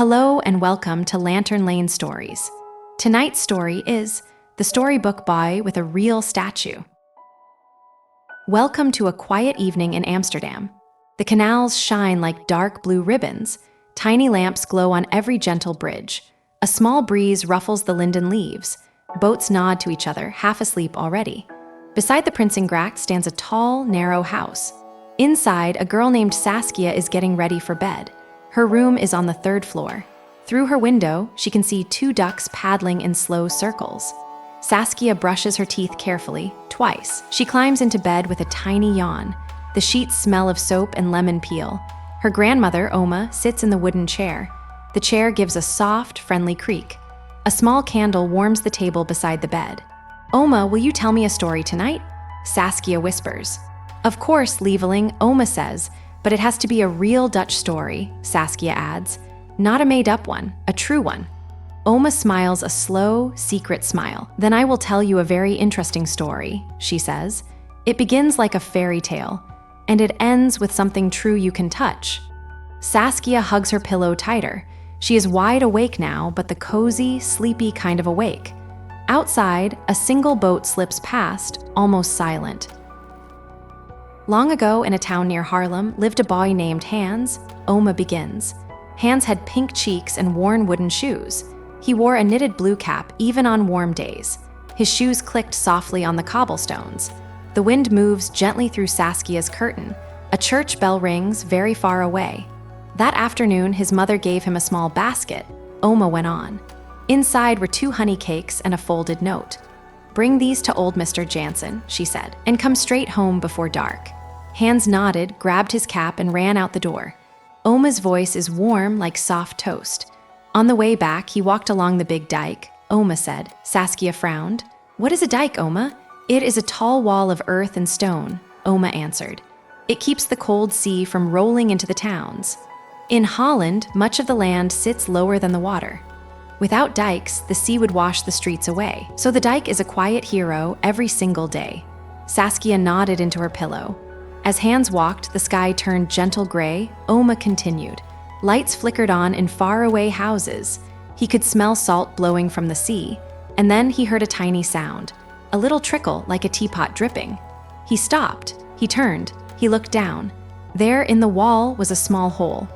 Hello and welcome to Lantern Lane Stories. Tonight's story is The Storybook Boy with a Real Statue. Welcome to a quiet evening in Amsterdam. The canals shine like dark blue ribbons. Tiny lamps glow on every gentle bridge. A small breeze ruffles the linden leaves. Boats nod to each other, half asleep already. Beside the Prinsengracht stands a tall, narrow house. Inside, a girl named Saskia is getting ready for bed. Her room is on the third floor. Through her window, she can see two ducks paddling in slow circles. Saskia brushes her teeth carefully, twice. She climbs into bed with a tiny yawn. The sheets smell of soap and lemon peel. Her grandmother, Oma, sits in the wooden chair. The chair gives a soft, friendly creak. A small candle warms the table beside the bed. Oma, will you tell me a story tonight? Saskia whispers. Of course, Lieveling, Oma says, but it has to be a real Dutch story, Saskia adds. Not a made-up one, a true one. Oma smiles a slow, secret smile. Then I will tell you a very interesting story, she says. It begins like a fairy tale, and it ends with something true you can touch. Saskia hugs her pillow tighter. She is wide awake now, but the cozy, sleepy kind of awake. Outside, a single boat slips past, almost silent. Long ago, in a town near Haarlem, lived a boy named Hans. Oma begins. Hans had pink cheeks and worn wooden shoes. He wore a knitted blue cap even on warm days. His shoes clicked softly on the cobblestones. The wind moves gently through Saskia's curtain. A church bell rings very far away. That afternoon, his mother gave him a small basket. Oma went on. Inside were 2 honey cakes and a folded note. Bring these to old Mr. Jansen, she said, and come straight home before dark. Hans nodded, grabbed his cap, and ran out the door. Oma's voice is warm like soft toast. On the way back, he walked along the big dike. Oma said. Saskia frowned. What is a dike, Oma? It is a tall wall of earth and stone, Oma answered. It keeps the cold sea from rolling into the towns. In Holland, much of the land sits lower than the water. Without dikes, the sea would wash the streets away. So the dike is a quiet hero every single day. Saskia nodded into her pillow. As Hans walked, the sky turned gentle gray. Oma continued. Lights flickered on in faraway houses. He could smell salt blowing from the sea. And then he heard a tiny sound. A little trickle like a teapot dripping. He stopped. He turned. He looked down. There in the wall was a small hole.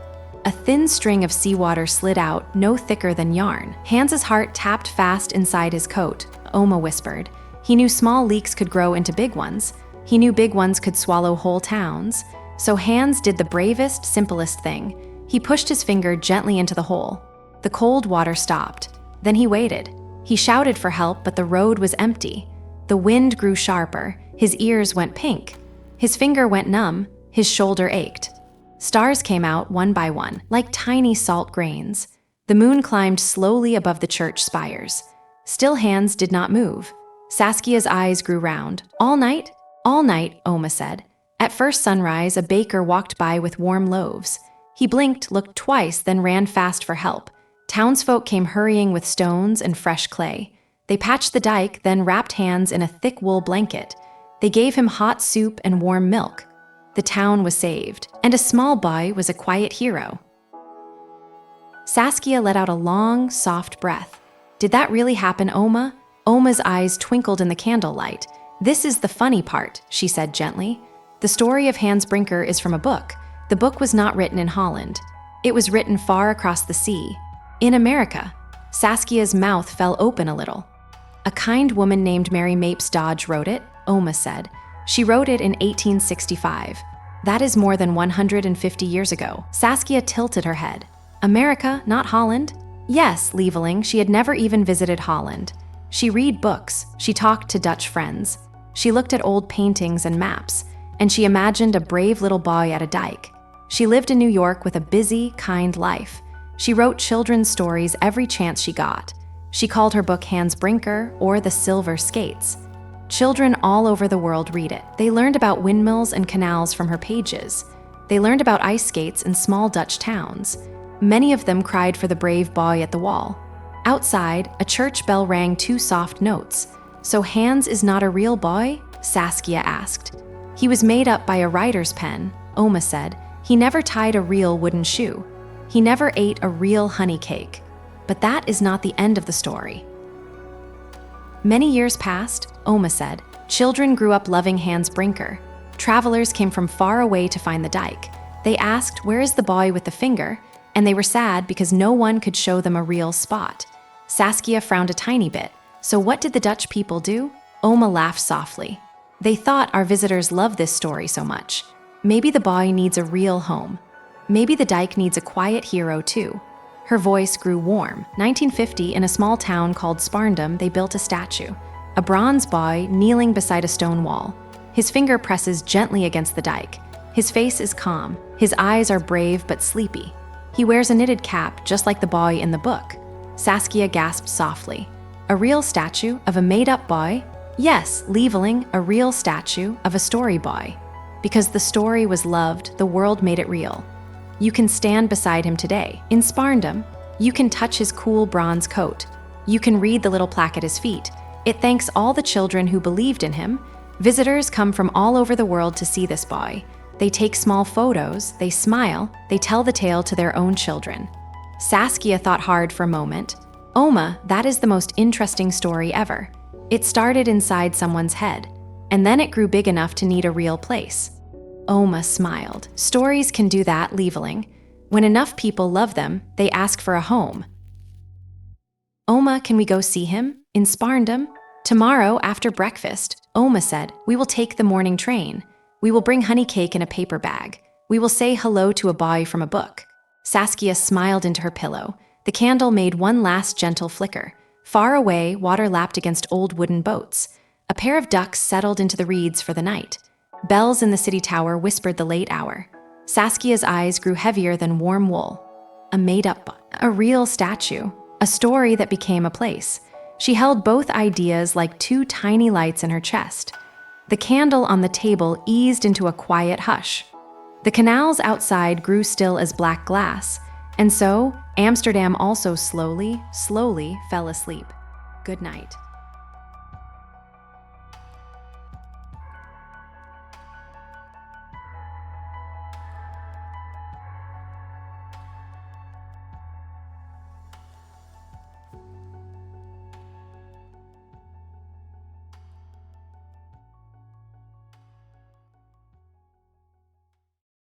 A thin string of seawater slid out, no thicker than yarn. Hans's heart tapped fast inside his coat. Oma whispered. He knew small leaks could grow into big ones. He knew big ones could swallow whole towns. So Hans did the bravest, simplest thing. He pushed his finger gently into the hole. The cold water stopped. Then he waited. He shouted for help, but the road was empty. The wind grew sharper. His ears went pink. His finger went numb. His shoulder ached. Stars came out one by one, like tiny salt grains. The moon climbed slowly above the church spires. Still Hans did not move. Saskia's eyes grew round. All night? All night, Oma said. At first sunrise, a baker walked by with warm loaves. He blinked, looked twice, then ran fast for help. Townsfolk came hurrying with stones and fresh clay. They patched the dike, then wrapped Hans in a thick wool blanket. They gave him hot soup and warm milk. The town was saved, and a small boy was a quiet hero. Saskia let out a long, soft breath. Did that really happen, Oma? Oma's eyes twinkled in the candlelight. This is the funny part, she said gently. The story of Hans Brinker is from a book. The book was not written in Holland. It was written far across the sea. In America. Saskia's mouth fell open a little. A kind woman named Mary Mapes Dodge wrote it, Oma said. She wrote it in 1865. That is more than 150 years ago. Saskia tilted her head. America, not Holland? Yes, Lieveling, she had never even visited Holland. She read books, she talked to Dutch friends. She looked at old paintings and maps, and she imagined a brave little boy at a dike. She lived in New York with a busy, kind life. She wrote children's stories every chance she got. She called her book Hans Brinker or The Silver Skates. Children all over the world read it. They learned about windmills and canals from her pages. They learned about ice skates in small Dutch towns. Many of them cried for the brave boy at the wall. Outside, a church bell rang 2 soft notes. So Hans is not a real boy? Saskia asked. He was made up by a writer's pen, Oma said. He never tied a real wooden shoe. He never ate a real honey cake. But that is not the end of the story. Many years passed, Oma said. Children grew up loving Hans Brinker. Travelers came from far away to find the dike. They asked, "Where is the boy with the finger?" And they were sad because no one could show them a real spot. Saskia frowned a tiny bit. So what did the Dutch people do? Oma laughed softly. They thought our visitors love this story so much. Maybe the boy needs a real home. Maybe the dike needs a quiet hero too. Her voice grew warm. 1950, in a small town called Spaarndam, they built a statue. A bronze boy kneeling beside a stone wall. His finger presses gently against the dike. His face is calm. His eyes are brave but sleepy. He wears a knitted cap, just like the boy in the book. Saskia gasped softly. A real statue of a made-up boy? Yes, Lieveling, a real statue of a story boy. Because the story was loved, the world made it real. You can stand beside him today. In Spaarndam, you can touch his cool bronze coat. You can read the little plaque at his feet. It thanks all the children who believed in him. Visitors come from all over the world to see this boy. They take small photos, they smile, they tell the tale to their own children. Saskia thought hard for a moment. Oma, that is the most interesting story ever. It started inside someone's head, and then it grew big enough to need a real place. Oma smiled. Stories can do that, Lieveling. When enough people love them, they ask for a home. Oma, can we go see him? In Spaarndam? Tomorrow, after breakfast, Oma said, we will take the morning train. We will bring honey cake in a paper bag. We will say hello to a boy from a book. Saskia smiled into her pillow. The candle made one last gentle flicker. Far away, water lapped against old wooden boats. A pair of ducks settled into the reeds for the night. Bells in the city tower whispered the late hour. Saskia's eyes grew heavier than warm wool. A made-up, a real statue. A story that became a place. She held both ideas like two tiny lights in her chest. The candle on the table eased into a quiet hush. The canals outside grew still as black glass, and so Amsterdam also slowly fell asleep. Good night.